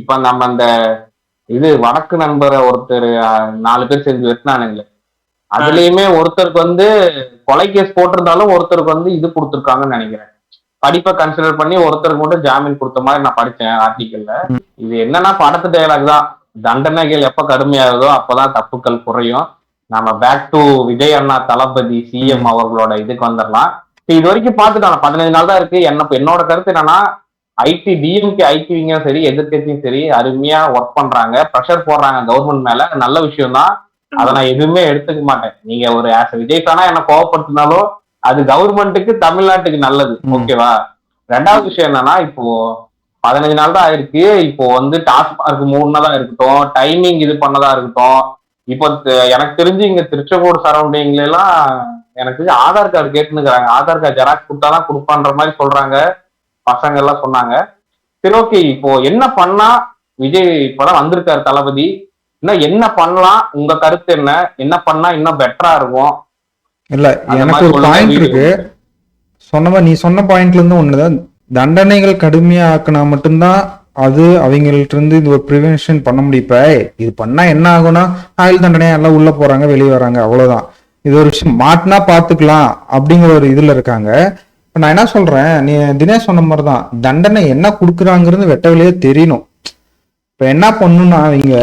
இப்ப நம்ம அந்த இது வடக்கு நண்பரை ஒருத்தர் 4 பேர் சேர்ந்து வெட்டினானுங்களே, அதுலயுமே ஒருத்தருக்கு வந்து கொலை கேஸ் போட்டிருந்தாலும் ஒருத்தருக்கு வந்து இது கொடுத்துருக்காங்கன்னு நினைக்கிறேன். படிப்பை கன்சிடர் பண்ணி ஒருத்தருக்கு மட்டும் ஜாமீன் கொடுத்த மாதிரி நான் படிச்சேன் ஆர்டிக்கல்ல. இது என்னன்னா படத்து டயலாக் தான், தண்டனைகள் எப்ப கடுமையாகுதோ அப்பதான் தப்புக்கள் குறையும். நம்ம பேக் டு விஜய் அண்ணா தளபதி சிஎம் அவர்களோட இதுக்கு வந்துடலாம். இது வரைக்கும் பார்த்துட்டாங்க, 15 நாள் தான் இருக்கு. என்னோட கருத்து என்னன்னா, ஐடி டிஎம்கே ஐடிவிங்க சரி எதிர்கட்சியும் சரி அருமையா ஒர்க் பண்றாங்க, ப்ரெஷர் போடுறாங்க கவர்மெண்ட் மேல, நல்ல விஷயம் தான். அதை நான் எதுவுமே எடுத்துக்க மாட்டேன். நீங்க ஒரு விஜய் ஃபேனா என்ன கோவப்படுத்தினாலும் அது கவர்மெண்ட்டுக்கு தமிழ்நாட்டுக்கு நல்லது, ஓகேவா? ரெண்டாவது விஷயம் என்னன்னா, இப்போ 15 நாள் தான் ஆயிருக்கு. இப்போ வந்து டாஸ்மார்க் மூணதா இருக்கட்டும், டைமிங் இது பண்ணதா இருக்கட்டும், இப்போ எனக்கு தெரிஞ்சு இங்க திருச்செங்கோடு சரௌண்டிங்ல எல்லாம் எனக்கு ஆதார் கார்டு கேட்டுனுக்குறாங்க. ஆதார் கார்டு ஜெராக்ஸ் கொடுத்தாதான் கொடுப்பான்ற மாதிரி சொல்றாங்க பசங்க எல்லாம் சொன்னாங்க. சரி, ஓகே. இப்போ என்ன பண்ணா, விஜய் இப்பதான் வந்திருக்காரு தளபதி, இன்னும் என்ன பண்ணலாம், உங்க கருத்து என்ன? என்ன பண்ணா இன்னும் பெட்டரா இருக்கும்? இல்ல, எனக்கு ஒரு பாயிண்ட் இருக்கு. நீ சொன்ன பாயிண்ட்ல இருந்து ஒண்ணுதான், தண்டனைகள் கடுமையா ஆக்கினா மட்டும்தான் அது அவங்கள்ட்ட இருந்து இது ஒரு ப்ரிவென்ஷன் பண்ண முடியும். இப்ப இது பண்ணா என்ன ஆகும்னா, ஆயுள் தண்டனை எல்லாம் உள்ள போறாங்க வெளியே வராங்க, அவ்வளவுதான். இது ஒரு விஷயம் மாட்டினா பாத்துக்கலாம் அப்படிங்கிற ஒரு இதுல இருக்காங்க. இப்ப நான் என்ன சொல்றேன், நீ தினேஷ் சொன்ன மாதிரிதான், தண்டனை என்ன கொடுக்குறாங்கிறது வெட்ட வெளியே தெரியணும். இப்ப என்ன பண்ணுன்னா, அவங்க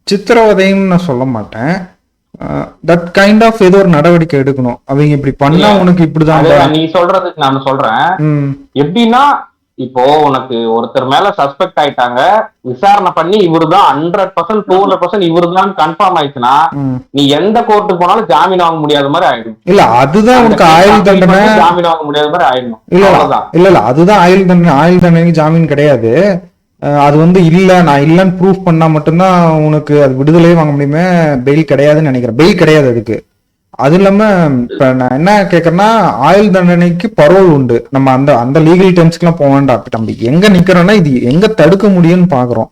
சித்திரவதைன்னு நான் சொல்ல மாட்டேன், தட் கைண்ட் ஆஃப் ஏதோ ஒரு நடவடிக்கை எடுக்கணும். அவங்க இப்படி பண்ணா உனக்கு இப்படிதான். நீ சொல்றதுக்கு நான் சொல்றேன் எப்படின்னா, இப்போ உனக்கு ஒருத்தர் மேல சஸ்பெக்ட் ஆயிட்டாங்க, விசாரணை பண்ணி இவருதான் 100% 200% இவருதான் கன்ஃபார்ம் ஆயிடுச்சுன்னா நீ எந்த கோர்ட்டுக்கு போனாலும் ஜாமீன் வாங்க முடியாத மாதிரி ஆயிடும். இல்ல, அதுதான் உனக்கு ஆயுள் தண்டனை, ஜாமீன் வாங்க முடியாத மாதிரி ஆயிடும். இல்ல அதுதான் ஆயுள் தண்டனை. ஆயுள் தண்டனைக்கு ஜாமீன் கிடையாது. அது வந்து இல்ல, நான் இல்லன்னு ப்ரூஃப் பண்ணா மட்டும்தான் உனக்கு அது விடுதலையே வாங்க முடியுமே, பெயில் கிடையாதுன்னு நினைக்கிறேன். பெயில் கிடையாது அதுக்கு. அது இல்லாம இப்ப நான் என்ன கேக்குறேன்னா, ஆயுள் தண்டனைக்கு பரோல் உண்டு. நம்ம அந்த லீகல் டேர்ம்ஸ்க்கு எல்லாம் போக வேண்டாம். நம்ம எங்க நிக்கிறோம்னா, இது எங்க தடுக்க முடியும்னு பாக்குறோம்.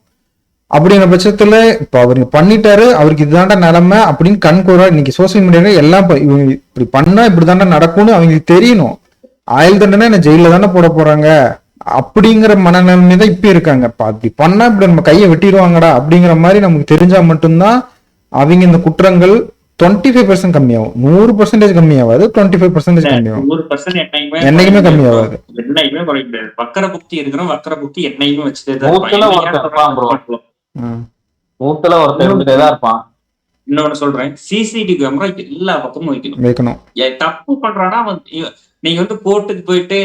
அப்படிங்கிற பட்சத்துல இப்ப அவருக்கு பண்ணிட்டாரு, அவருக்கு இதுதாண்டா நிலைமை அப்படின்னு கண்கூறா இன்னைக்கு சோசியல் மீடியால எல்லாம் இவங்க இப்படி பண்ணா இப்படிதாண்டா நடக்கும்னு அவங்களுக்கு தெரியணும். ஆயுள் தண்டனை என்ன ஜெயில தானே போட போறாங்க அப்படிங்கிற மனநிலைமை தான் இப்ப இருக்காங்க. அப்படி பண்ணா இப்படி நம்ம கையை வெட்டிடுவாங்கடா அப்படிங்கிற மாதிரி நமக்கு தெரிஞ்சா மட்டும்தான் அவங்க இந்த குற்றங்கள் 25% கம்மியாகும். 100% கம்மியாகாது, 25% கம்மியாகும். 100% என்னைக்குமே கம்மியாகாது. என்னைக்குமே குறைக்க முடியாது. வக்கர புக்தி இருக்கிறோம், வக்கர புக்தி என்னைக்குமே வச்சுட்டே தான் இருப்பான். இன்னொன்னு சொல்றேன், சிசிடிவி கேமரா எல்லா பக்கமும் வைக்கணும். தப்பு பண்றானா நீங்க வந்து கோர்ட்டுக்கு போயிட்டு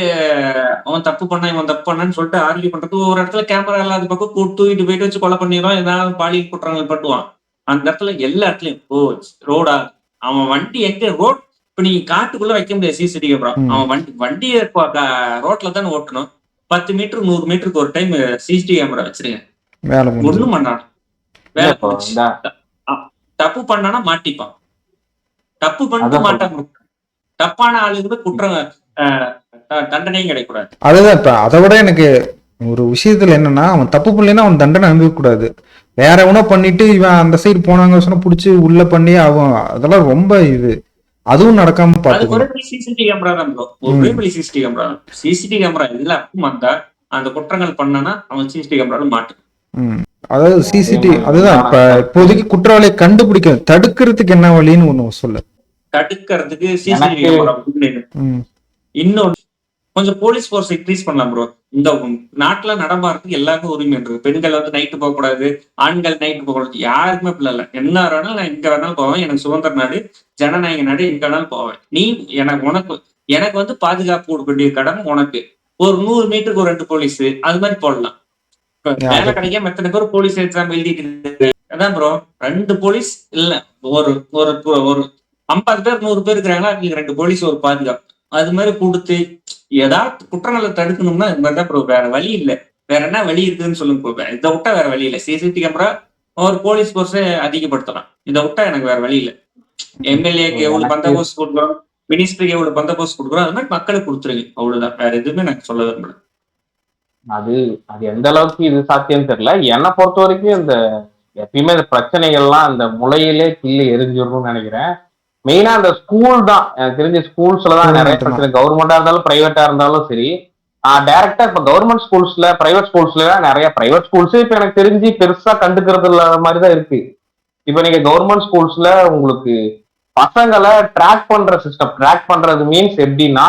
அவன் தப்பு பண்ணா இவன் தப்பு பண்ணான்னு சொல்லிட்டு ஆர்கியூ பண்றது, ஒரு இடத்துல கேமரா இல்லாத பக்கம் தூக்கிட்டு போயிட்டு வச்சு கொலை பண்ணிடுவான், ஏதாவது பாலியல் குற்றங்கள் பட்டுவான். அந்த இடத்துல எல்லா இடத்துலயும் ரோடா, அவன் வண்டி எங்க ரோட், இப்ப நீங்க காட்டுக்குள்ள வைக்க முடியாது சிசிடிவி கேமரா. அவன் வண்டியை ரோட்ல தானே ஓட்டணும். 10 மீட்டர் 100 மீட்டருக்கு ஒரு டைம் சிசிடிவி கேமரா வச்சிருங்க, ஒண்ணும் பண்ணான். வேலை தப்பு பண்ணானா மாட்டிப்பான், தப்பு பண்ணிட்டு மாட்டாங்க. தப்பான ஆளுக்கு குற்றம் தண்டனையும் கிடைக்கூடாது. அதுதான் இப்ப அதை விட எனக்கு ஒரு விஷயத்துல என்னன்னா, அவன் தப்பு பண்ணலைன்னா அவன் தண்டனை அனுபவிக்க கூடாது. வேற எவனோ பண்ணிட்டு இவன் அந்த சைடு போனாங்க சொன்னா புடிச்சு உள்ள பண்ணி அவன் அதெல்லாம் ரொம்ப இது, அதுவும் நடக்காம பாத்துக்கணும். சிசிடிவி கேமரா தான் ப்ரோ, ஒரு சிசிடிவி கேமரா. சிசிடிவி கேமரா எல்லாருக்கும் வந்தா அந்த குற்றங்கள் பண்ணனா அவன் சிசிடிவி கேமரால மாட்டு. அதாவது சிசிடிவி அதுதான் இப்ப இப்போதைக்கு குற்றவாளியை கண்டுபிடிக்க தடுக்கிறதுக்கு என்ன வழின்னு ஒண்ணு சொல்லு. தடுக்கிறதுக்கு சிசிடிவி கேமரா இன்னொன்னு கொஞ்சம் போலீஸ் போர்ஸ் இன்க்ரீஸ் பண்ணலாம் ப்ரோ. இந்த நாட்டுல நடமாறதுக்கு எல்லாருக்கும் உரிமை இருக்கு. பெண்கள் வந்து நைட்டு போக கூடாது, ஆண்கள் நைட்டு போக கூடாது, யாருக்குமே பிள்ளை இல்லை. என்ன வேணாலும் நான் எங்க வேணாலும் போவேன், எனக்கு சுதந்திர நாடு, ஜனநாயக நாடு, எங்க வேணாலும் போவேன். நீ எனக்கு வந்து பாதுகாப்பு கொடுக்க வேண்டிய கடமை உனக்கு. ஒரு 100 மீட்டருக்கு ஒரு 2 போலீஸ் அது மாதிரி போடலாம். வேலை கிடைக்காம எத்தனை பேர் போலீஸ் எக்ஸாம் எழுதிட்டு அதான் ப்ரோ, 2 போலீஸ் இல்ல, ஒரு 50 பேர் 100 பேர் இருக்கிறாங்களா, நீங்க 2 போலீஸ் ஒரு பாதுகாப்பு அது மாதிரி கொடுத்து ஏதாவது குற்றங்களை தடுக்கணும்னா இந்த மாதிரி தான் ப்ரோ, வேற வழி இல்ல. வேற என்ன வழி இருக்குன்னு சொல்லுங்க ப்ரோ. இதை விட்டா வேற வழி இல்ல. சிசிடிவி கேமரா ஒரு போலீஸ் போர்ஸை அதிகப்படுத்தலாம். இதை விட்டா எனக்கு வேற வழி இல்ல. எம்எல்ஏக்கு எவ்வளவு பந்தோபஸ்து கொடுக்குறோம், மினிஸ்டருக்கு எவ்வளவு பந்தோபஸ்து கொடுக்குறோம், அது மாதிரி மக்களுக்கு கொடுத்துருங்க. அவ்வளவுதான், வேற எதுவுமே எனக்கு சொல்ல விரும்பல. அது அது எந்த அளவுக்கு இது சாத்தியம் தெரியல. என்னை பொறுத்த வரைக்கும் இந்த எப்பயுமே இந்த பிரச்சனைகள்லாம் இந்த முளையிலே கிள்ளி எரிஞ்சிடணும்னு நினைக்கிறேன். மெயினா அந்த ஸ்கூல் தான் எனக்கு தெரிஞ்ச ஸ்கூல்ஸ்ல தான் நிறைய பிரச்சனை. கவர்மெண்டா இருந்தாலும் பிரைவேட்டா இருந்தாலும் சரி. டைரக்டா இப்ப கவர்மெண்ட் ஸ்கூல்ஸ்ல பிரைவேட் ஸ்கூல்ஸ்ல நிறைய பிரைவேட் ஸ்கூல்ஸே இப்ப எனக்கு தெரிஞ்சு பெருசா கண்டுக்கிறது இல்லாத மாதிரி தான் இருக்கு. இப்ப நீங்க கவர்மெண்ட் ஸ்கூல்ஸ்ல உங்களுக்கு பசங்களை ட்ராக் பண்ற சிஸ்டம், ட்ராக் பண்றது மீன்ஸ் எப்படின்னா,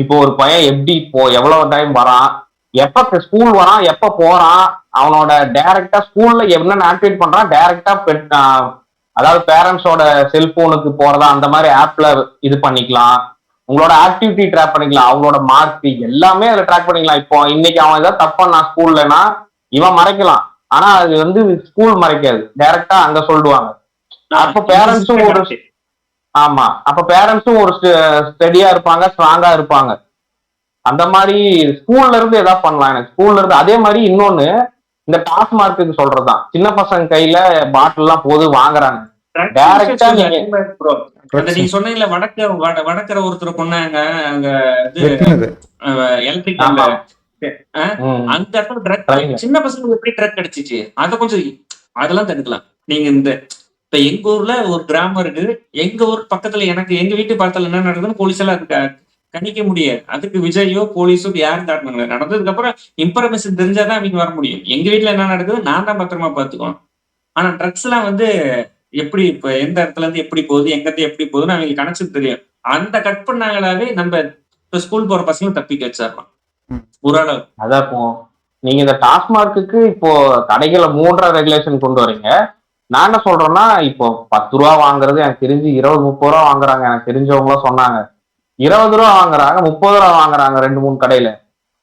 இப்போ ஒரு பையன் எப்படி இப்போ எவ்வளவு டைம் வரான், எப்ப ஸ்கூல் வரான், எப்ப போறான், அவனோட டைரக்டா ஸ்கூல்ல என்னென்ன ஆக்டிவேட் பண்றான், டைரக்டா அதாவது பேரண்ட்ஸோட செல்போனுக்கு போறதா அந்த மாதிரி ஆப்ல இது பண்ணிக்கலாம். உங்களோட ஆக்டிவிட்டி ட்ராக் பண்ணிக்கலாம், அவங்களோட மார்க் எல்லாமே அதுல ட்ராக் பண்ணிக்கலாம். இப்போ இன்னைக்கு அவன் ஏதாவது தப்பு பண்ணான் ஸ்கூல்லனா இவன் மறைக்கலாம், ஆனா அது வந்து ஸ்கூல் மறைக்காது, டைரக்டா அங்க சொல்லுவாங்க. அப்ப பேரண்ட்ஸும் ஒரு ஆமா, அப்ப பேரண்ட்ஸும் ஒரு ஸ்டடியா இருப்பாங்க, ஸ்ட்ராங்கா இருப்பாங்க. அந்த மாதிரி ஸ்கூல்ல இருந்து ஏதாவது பண்ணலாம். எனக்கு ஸ்கூல்ல இருந்து அதே மாதிரி இன்னொன்னு இந்த டாஸ்மார்க்கு சொல்றதுதான், சின்ன பசங்க கையில பாட்டில் எல்லாம் போது வாங்குறாங்க. டைரக்டா நீங்க சொன்னீங்கல்ல வடக்கரை ஒருத்தர் கொண்டாங்க அங்க எலக்ட்ரிக் அந்த இடத்துல ட்ரக், சின்ன பசங்களுக்கு எப்படி ட்ரக் அடிச்சிச்சு, அதை கொஞ்சம் அதெல்லாம் தடுக்கலாம். நீங்க இந்த இப்ப எங்க ஊர்ல ஒரு கிராமம் இருக்கு, எங்க ஊர் பக்கத்துல எனக்கு எங்க வீட்டு பக்கத்துல என்ன நடக்குதுன்னு போலீஸ் எல்லாம் அதுக்கு கணிக்க முடியாது. அதுக்கு விஜயோ போலீஸோ யாரும் காட்டணுங்க. நடந்ததுக்கு அப்புறம் இன்ஃபர்மேஷன் தெரிஞ்சாதான் அவங்க வர முடியும். எங்க வீட்டுல என்ன நடக்குது நான் தான் பத்திரமா பாத்துக்குவோம். ஆனா ட்ரக்ஸ் எல்லாம் வந்து எப்படி இப்ப எந்த இடத்துல இருந்து எப்படி போகுது, எங்க இருந்து எப்படி போகுதுன்னு அவங்களுக்கு கணக்கு தெரியும். அந்த கட் பண்ணாங்களாவே நம்ம இப்ப ஸ்கூல் போற பசங்க தப்பிக்க வச்சிடலாம் ஓரளவு. அதான் இப்போ நீங்க இந்த டாஸ்மார்க்கு இப்போ கடைகளை 3 ரெகுலேஷன் கொண்டு வரீங்க. நான் என்ன சொல்றேன்னா, இப்போ 10 ரூபா வாங்குறது எனக்கு தெரிஞ்சு 20-30 ரூபா வாங்குறாங்க. எனக்கு தெரிஞ்சவங்களும் சொன்னாங்க 20 ரூபா வாங்குறாங்க, 30 ரூபா வாங்குறாங்க 2-3 கடையில.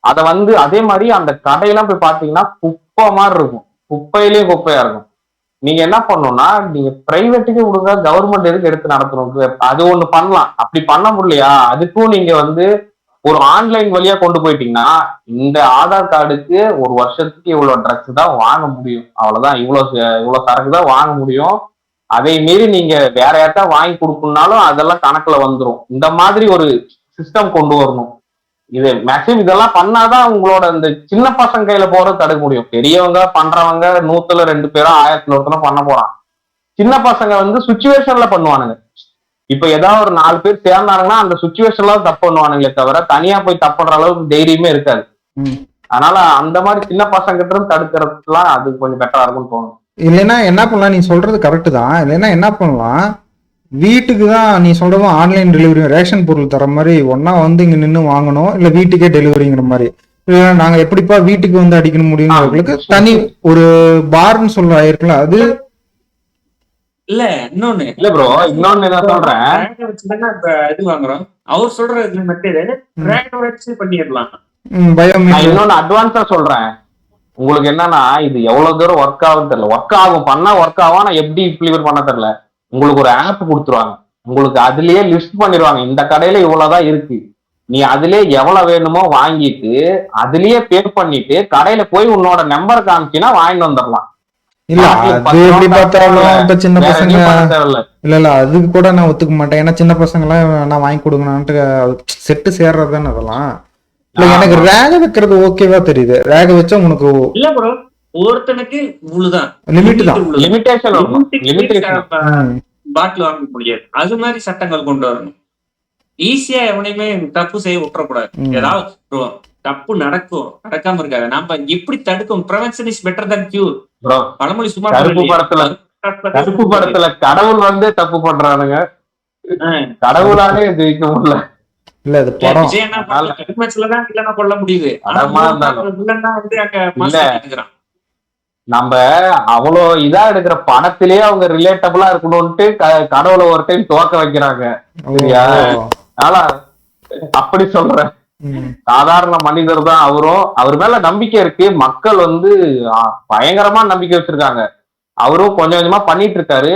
அதை வந்து அதே மாதிரி அந்த கடையெல்லாம் போய் பாத்தீங்கன்னா குப்பை மாதிரி இருக்கும், குப்பையிலேயே குப்பையா இருக்கும். நீங்க என்ன பண்ணணும்னா, நீங்க பிரைவேட்டுக்கு விடுங்க, கவர்மெண்ட் எதுக்கு எடுத்து நடத்தணும்? அது ஒண்ணு பண்ணலாம். அப்படி பண்ண முடியலையா, அதுக்கும் நீங்க வந்து ஒரு ஆன்லைன் வழியா கொண்டு போயிட்டீங்கன்னா, இந்த ஆதார் கார்டுக்கு ஒரு வருஷத்துக்கு இவ்வளவு ட்ரக்ஸ் தான் வாங்க முடியும், அவ்வளவுதான், இவ்வளவு சரக்கு தான் வாங்க முடியும். அதை மீறி நீங்க வேற யார்ட்டா வாங்கி கொடுக்கணும்னாலும் அதெல்லாம் கணக்குல வந்துடும். இந்த மாதிரி ஒரு சிஸ்டம் கொண்டு வரணும். இது மேக்சிமம் இதெல்லாம் பண்ணாதான் உங்களோட இந்த சின்ன பசங்க கையில போறது தடுக்க முடியும். பெரியவங்க பண்றவங்க 100ல 2 பேரோ 1000ல ஒருத்தரும் பண்ண போறான். சின்ன பசங்க வந்து சுச்சுவேஷன்ல பண்ணுவானுங்க. இப்ப ஏதாவது ஒரு 4 பேர் சேர்ந்தானுங்கன்னா அந்த சுச்சுவேஷன்ல தப்பு பண்ணுவானுங்களே தவிர தனியா போய் தப்புற அளவுக்கு தைரியமே இருக்காது. அதனால அந்த மாதிரி சின்ன பசங்க கிட்ட இருந்து தடுக்கிறதுலாம் அது கொஞ்சம் பெட்டரா இருக்கும்னு தோணும். இல்லைன்னா என்ன பண்ணலாம், நீ சொல்றது கரெக்டு தான். இல்லைன்னா என்ன பண்ணலாம், வீட்டுக்கு தான் நீ சொல்றதும் ஆன்லைன் டெலிவரி, ரேஷன் பொருள் தர மாதிரி ஒன்னா வந்து இங்க நின்று வாங்கணும், இல்ல வீட்டுக்கே டெலிவரிங்கிற மாதிரி. நாங்க எப்படிப்பா வீட்டுக்கு வந்து அடிக்கணும் முடியுங்கிறவங்களுக்கு தனி ஒரு பார்ன்னு சொல்ல ஆயிருக்குல்ல அது. இல்ல இன்னொன்னு இல்ல ப்ரோ, இன்னொன்னு நான் சொல்றேன், இது வாங்குறோம் அவர் சொல்ற மெத்தட் வச்சு பண்ணிடலாம். இன்னொன்னு அட்வான்ஸா சொல்றேன் உங்களுக்கு, என்னன்னா இது எவ்வளவு தூரம் ஒர்க் ஆகும் தெரியல. ஒர்க் ஆகும், பண்ணா ஒர்க் ஆகும், ஆனா எப்படி இம்ப்ளிமெண்ட் பண்ண தெரியல. உங்களுக்கு ஒரு ஆப் கொடுத்துருவாங்க, உங்களுக்கு அதுலயே லிஸ்ட் பண்ணிடுவாங்க, இந்த கடையில இவ்வளவுதான் இருக்கு, நீ அதுலயே எவ்வளவு வேணுமோ வாங்கிட்டு அதுலயே பே பண்ணிட்டு கடையில போய் உன்னோட நம்பர் காமிச்சினா வாங்கிட்டு வந்துடலாம். இல்ல அது எப்படி பார்த்தாலும் இப்ப சின்ன பசங்க இல்ல அதுக்கு கூட நான் ஒத்துக்க மாட்டேன். ஏன்னா சின்ன பசங்க எல்லாம் நான் வாங்கி கொடுக்கணும்ட்டு செட்டு சேர்றதுதானே அதெல்லாம். இல்ல எனக்கு ரேக வைக்கிறது ஓகேவா தெரியுது, ரேக வச்சா உனக்கு இல்ல ப்ரோ, ஒருத்தனுக்கு இவ்வளவுதான் லிமிட் தான், லிமிட்டேஷன் பாட்டில் வாங்க முடியாது. அது மாதிரி சட்டங்கள் கொண்டு வரணும். ஈஸியா எவனையுமே தப்பு செய்ய விட்டுறக்கூடாது. ஏதாவது தப்பு நடக்கும், நடக்காம இருக்காது. நாம எப்படி தடுக்கும்? Prevention is better than cure. பழமொழி சும்மா கருப்பு படத்துல கடவுள் வந்து தப்பு பண்றானுங்க, கடவுளாலே ஜெயிக்க முடியல. இல்ல இது படம் இல்லன்னா கொள்ள முடியுது. நம்ம அவ்வளோ இதா எடுக்கிற படத்திலேயே அவங்க ரிலேட்டபிளா இருக்கணும்ட்டு கடவுளை ஒரு டைம் துவக்க வைக்கிறாங்க. சரியா? அதனால அப்படி சொல்றேன், சாதாரண மனிதர் தான் அவரும். அவர் மேல நம்பிக்கை இருக்கு, மக்கள் வந்து பயங்கரமா நம்பிக்கை வச்சிருக்காங்க. அவரும் கொஞ்சம் கொஞ்சமா பண்ணிட்டு இருக்காரு.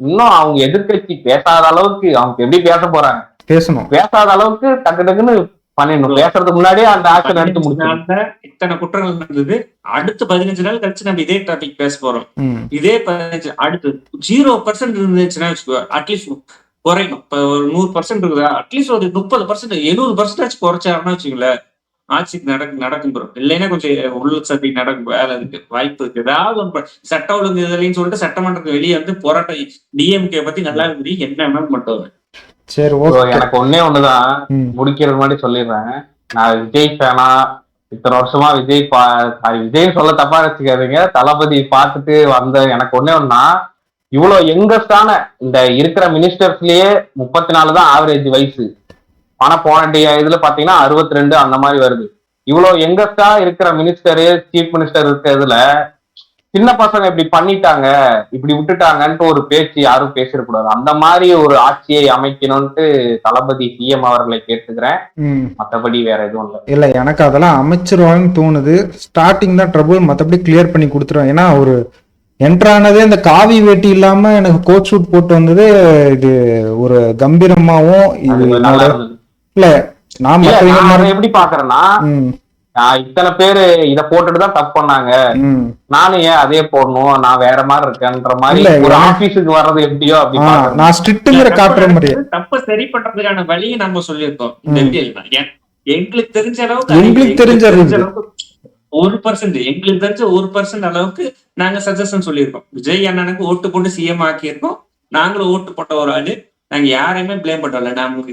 இன்னும் அவங்க எதிர்கட்சி பேசாத அளவுக்கு அவங்க எப்படி பேச போறாங்க, பேசணும், பேசாத அளவுக்கு டக்கு டக்குன்னு பண்ணிடணும். பேசுறதுக்கு முன்னாடியே அந்த ஆக்ஷன் எடுத்து 15 முடிச்சிடணும். நாள்ல இத்தனை குற்றங்கள் நடந்தது. அடுத்து 15 நாள் கழிச்சு நம்ம இதே டாபிக் பேச போறோம். ம். இதே 15 அடுத்து 0% இருந்துச்சுன்னா வச்சுக்கோ, அட்லீஸ்ட் குறையும். இப்ப ஒரு 100% இருக்குதா, அட்லீஸ்ட் ஒரு 30%, 70% குறைச்சாருன்னா வச்சுக்கோங்களேன், ஆட்சிக்கு நடக்கும் bro. இல்லைன்னா கொஞ்சம் உள்ள சதி நடக்கும், வேலை இருக்கு, வாய்ப்பு இருக்கு. ஏதாவது ஒன்று சட்ட ஒழுங்கு இதுலன்னு சொல்லிட்டு சட்டமன்றத்துக்கு வெளியே வந்து போராட்டம் டிஎம்கே பத்தி நல்லா இருந்து என்ன வேணாலும் மட்டும். சரி So, ஓகே. எனக்கு ஒன்னே ஒண்ணுதான் ம். முடிக்கிறது முன்னாடி சொல்லிடுறேன். நான் விஜய் ஃபேனா, இத்தனை வருஷமா விஜய் சொல்ல தப்பா வச்சுக்காதீங்க, தளபதி பார்த்துட்டு வந்த எனக்கு ஒன்னே ஒன்னா, இவ்வளவு யங்கஸ்டான இந்த இருக்கிற மினிஸ்டர்ஸ்லயே 34 தான் ஆவரேஜ் வயசு. ஆனா போன இதுல பாத்தீங்கன்னா 62 அந்த மாதிரி வருது. இவ்வளவு யங்கஸ்டா இருக்கிற மினிஸ்டரு, சீஃப் மினிஸ்டர் இருக்கிறதுல சின்ன பசங்க இப்படி பண்ணிட்டாங்க, இப்படி விட்டுட்டாங்கன்ட்டு ஒரு பேச்சு யாரும் பேசிடக்கூடாது. அந்த மாதிரி ஒரு ஆட்சியை அமைக்கணும்ட்டு தளபதி சிஎம் அவர்களை கேட்டுக்கிறேன். ம். மற்றபடி வேற எதுவும் இல்லை. இல்லை, எனக்கு அதெல்லாம் அமைச்சிருவாங்கன்னு தோணுது. ஸ்டார்டிங் தான் ட்ரபுள், மற்றபடி கிளியர் பண்ணி கொடுத்துருவேன். ஏன்னா ஒரு என்ட்ரானதே இந்த காவி வேட்டி இல்லாம எனக்கு கோட் ஷூட் போட்டு வந்தது, இது ஒரு கம்பீரமாவும் இது அது நல்லா இருந்தது. இல்ல நான் இல்ல, மற்றவங்க நான் அதை மாதிரி. எப்படி பாக்குறேன்னா, ம். இத்தனை பேரு இத போட்டுட்டு தான் தப்பு பண்ணாங்க, ம். நானும் ஏன் அதே போடணும், நான் வேற மாதிரி இருக்கேன்ற மாதிரி இல்ல, ஒரு எனக்கு- ஆபீஸுக்கு வர்றது எப்படியோ அப்படி பாக்குறேன். நான் ஸ்ட்ரிக்ட்ங்கிற காட்டுற மாதிரியே. தப்ப சரி பண்றதுக்கான வழியை நம்ம சொல்லியிருக்கோம் இந்த ம். வீடியோல. எங்களுக்கு தெரிஞ்ச அளவுக்கு எங்களுக்கு தெரிஞ்ச அளவுக்கு. அளவுக்கு 1%, எங்களுக்கு தெரிஞ்ச 1% அளவுக்கு நாங்க சஜஷன் சொல்லியிருக்கோம். விஜய் அண்ணனுக்கு ஓட்டு போட்டு சிஎம் ஆக்கியிருக்கோம். நாங்களும் ஓட்டு போட்ட ஒரு ஆளு. நாங்க யாரையுமே பிளேம் பண்ணல.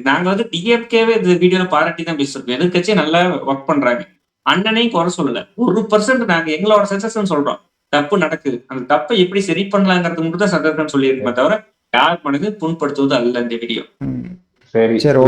நாங்க வந்து டிஎம்கேவே இந்த வீடியோல பாராட்டி தான் பேசிருக்கோம். எதிர்க்கட்சியே நல்லா ஒர்க் பண்றாங்க. அண்ணனையும் குறை சொல்லல. 1% நாங்க எங்களோட சஜஷன் சொல்றோம். தப்பு நடக்குது, அந்த தப்பை எப்படி சரி பண்ணலாங்கிறது மட்டும் தான் சஜஷன் சொல்லியிருக்கோமே தவிர யார் மனது புண்படுத்துவது அல்ல இந்த வீடியோ. ம். சரி சரி,